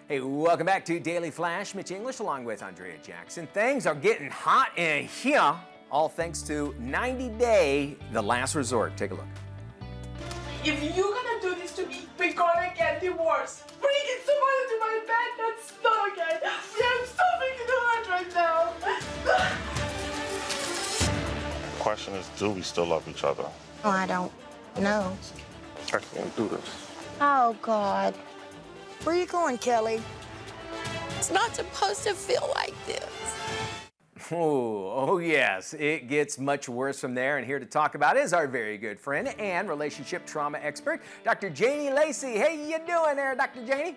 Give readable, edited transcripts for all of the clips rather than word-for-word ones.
Hey, welcome back to Daily Flash. Mitch English along with Andrea Jackson. Things are getting hot in here, all thanks to 90 Day, the last resort. Take a look. If you're gonna do this to me, we're gonna get divorced. Bringing someone into my bed, that's not okay. We have something to do right now. The question is, do we still love each other? Oh, I don't know. I can't do this. Oh, God. Where are you going, Kelly? It's not supposed to feel like this. Oh, yes, it gets much worse from there. And here to talk about is our very good friend and relationship trauma expert, Dr. Janie Lacy. Hey, you doing there, Dr. Janie?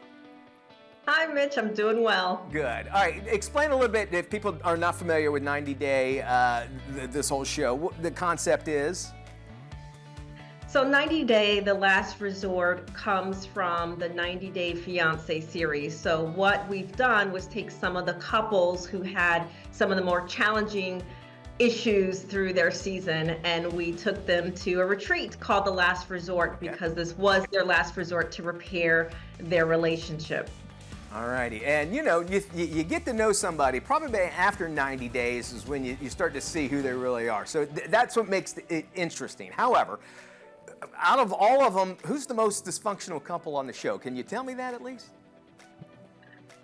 Hi, Mitch. I'm doing well. Good. All right, explain a little bit, if people are not familiar with 90 Day, this whole show, what the concept is. So 90 Day, the last resort, comes from the 90 Day Fiancé series. So what we've done was take some of the couples who had some of the more challenging issues through their season, and we took them to a retreat called The Last Resort because this was their last resort to repair their relationship. All righty, and you know, you get to know somebody probably after 90 days is when you start to see who they really are. So that's what makes it interesting. However, out of all of them, who's the most dysfunctional couple on the show? Can you tell me that at least?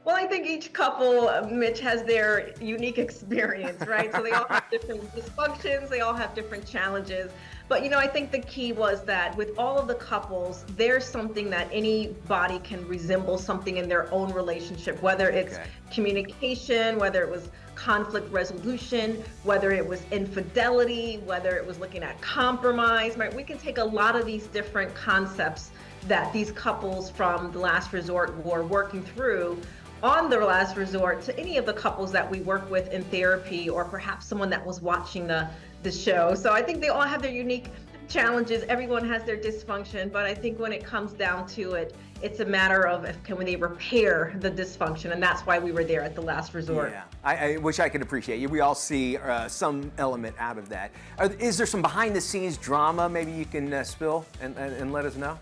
Well, I think each couple, Mitch, has their unique experience, right? So they all have different dysfunctions, they all have different challenges. But, you know, I think the key was that with all of the couples, there's something that anybody can resemble something in their own relationship, whether it's communication, whether it was conflict resolution, whether it was infidelity, whether it was looking at compromise, right? We can take a lot of these different concepts that these couples from The Last Resort were working through on The Last Resort to any of the couples that we work with in therapy, or perhaps someone that was watching the show. So I think they all have their unique challenges. Everyone has their dysfunction, but I think when it comes down to it, it's a matter of can they repair the dysfunction, and that's why we were there at The Last Resort. Yeah, I wish I could appreciate you. We all see some element out of that. Is there some behind-the-scenes drama maybe you can spill and let us know?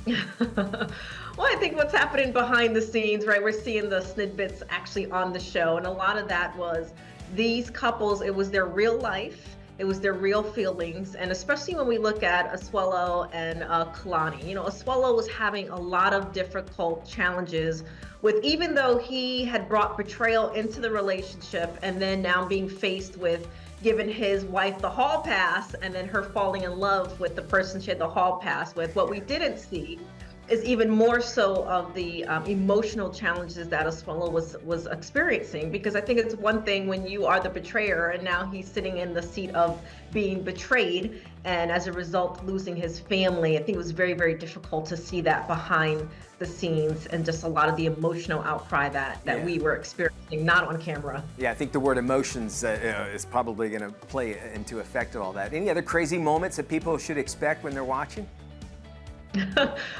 Well, I think what's happening behind the scenes, right? We're seeing the snippets actually on the show, and a lot of that was these couples, it was their real life, it was their real feelings, and especially when we look at Asuelo and Kalani. You know, Asuelo was having a lot of difficult challenges with, even though he had brought betrayal into the relationship, and then now being faced with giving his wife the hall pass and then her falling in love with the person she had the hall pass with. What we didn't see is even more so of the emotional challenges that Asuelo was experiencing, because I think it's one thing when you are the betrayer and now he's sitting in the seat of being betrayed, and as a result losing his family. I think it was very, very difficult to see that behind the scenes and just a lot of the emotional outcry that we were experiencing, not on camera. Yeah, I think the word emotions is probably going to play into effect of all that. Any other crazy moments that people should expect when they're watching?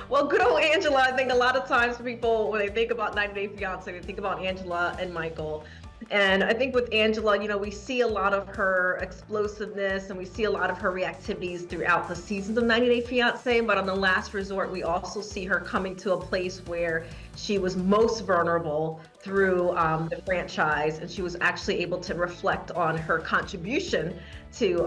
Well, good old Angela. I think a lot of times people, when they think about 90 Day Fiancé, they think about Angela and Michael. And I think with Angela, you know, we see a lot of her explosiveness and we see a lot of her reactivities throughout the seasons of 90 Day Fiancé. But on The Last Resort, we also see her coming to a place where she was most vulnerable through the franchise, and she was actually able to reflect on her contribution to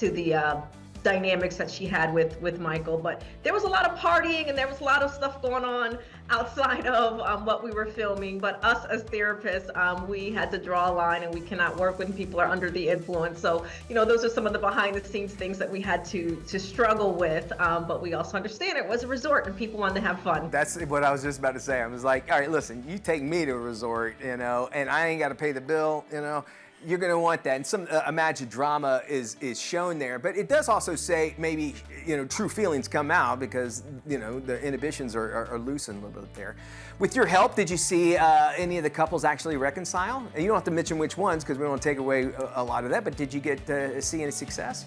the dynamics that she had with Michael. But there was a lot of partying and there was a lot of stuff going on outside of what we were filming. But us as therapists, we had to draw a line, and we cannot work when people are under the influence. So, you know, those are some of the behind the scenes things that we had to struggle with. But we also understand it was a resort and people wanted to have fun. That's what I was just about to say. I was like, all right, listen, you take me to a resort, you know, and I ain't got to pay the bill, you know. You're going to want that, and some imagined drama is shown there, but it does also say maybe, you know, true feelings come out because, you know, the inhibitions are loosened a little bit there. With your help, did you see any of the couples actually reconcile? And you don't have to mention which ones because we don't want to take away a lot of that, but did you get to see any success?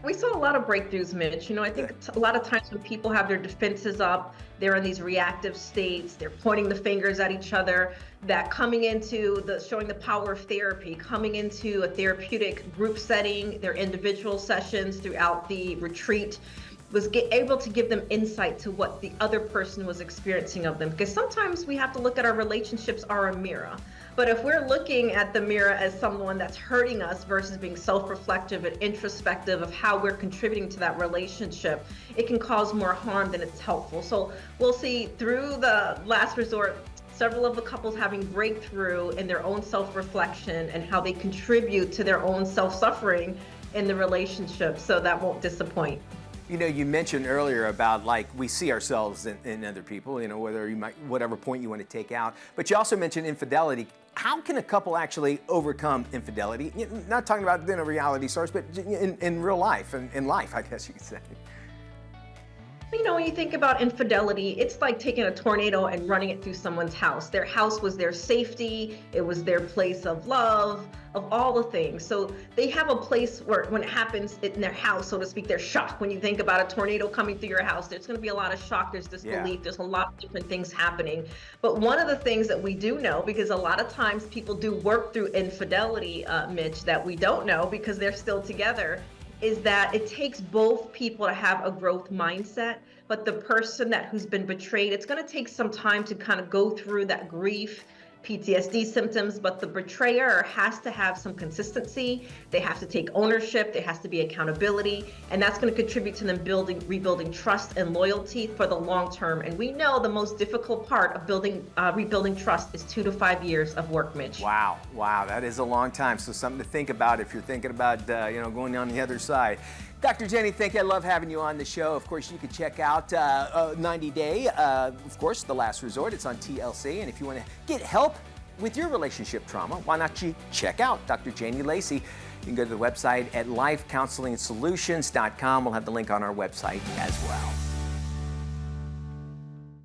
We saw a lot of breakthroughs, Mitch. You know, I think a lot of times when people have their defenses up, they're in these reactive states, they're pointing the fingers at each other, that coming into showing the power of therapy, coming into a therapeutic group setting, their individual sessions throughout the retreat, was able to give them insight to what the other person was experiencing of them. Because sometimes we have to look at our relationships are a mirror. But if we're looking at the mirror as someone that's hurting us versus being self-reflective and introspective of how we're contributing to that relationship, it can cause more harm than it's helpful. So we'll see through the last resort, several of the couples having breakthrough in their own self-reflection and how they contribute to their own self-suffering in the relationship. So that won't disappoint. You know, you mentioned earlier about like we see ourselves in other people, you know, whatever point you want to take out. But you also mentioned infidelity. How can a couple actually overcome infidelity? Not talking about a reality source, but in real life, in life, I guess you could say. You know, when you think about infidelity, it's like taking a tornado and running it through someone's house. Their house was their safety. It was their place of love, of all the things. So they have a place where when it happens in their house, so to speak, they're shocked. When you think about a tornado coming through your house, there's going to be a lot of shock. There's disbelief. There's a lot of different things happening. But one of the things that we do know, because a lot of times people do work through infidelity, Mitch, that we don't know because they're still together, is that it takes both people to have a growth mindset, but the person who's been betrayed, it's going to take some time to kind of go through that grief, PTSD symptoms, but the betrayer has to have some consistency. They have to take ownership. There has to be accountability, and that's going to contribute to them rebuilding trust and loyalty for the long term. And we know the most difficult part of rebuilding trust is 2 to 5 years of work, Mitch. Wow, that is a long time. So something to think about if you're thinking about going on the other side. Dr. Janie, thank you. I love having you on the show. Of course, you can check out 90 Day, of course, The Last Resort. It's on TLC. And if you want to get help with your relationship trauma, why not you check out Dr. Janie Lacy. You can go to the website at lifecounseling.solutions.com. We'll have the link on our website as well.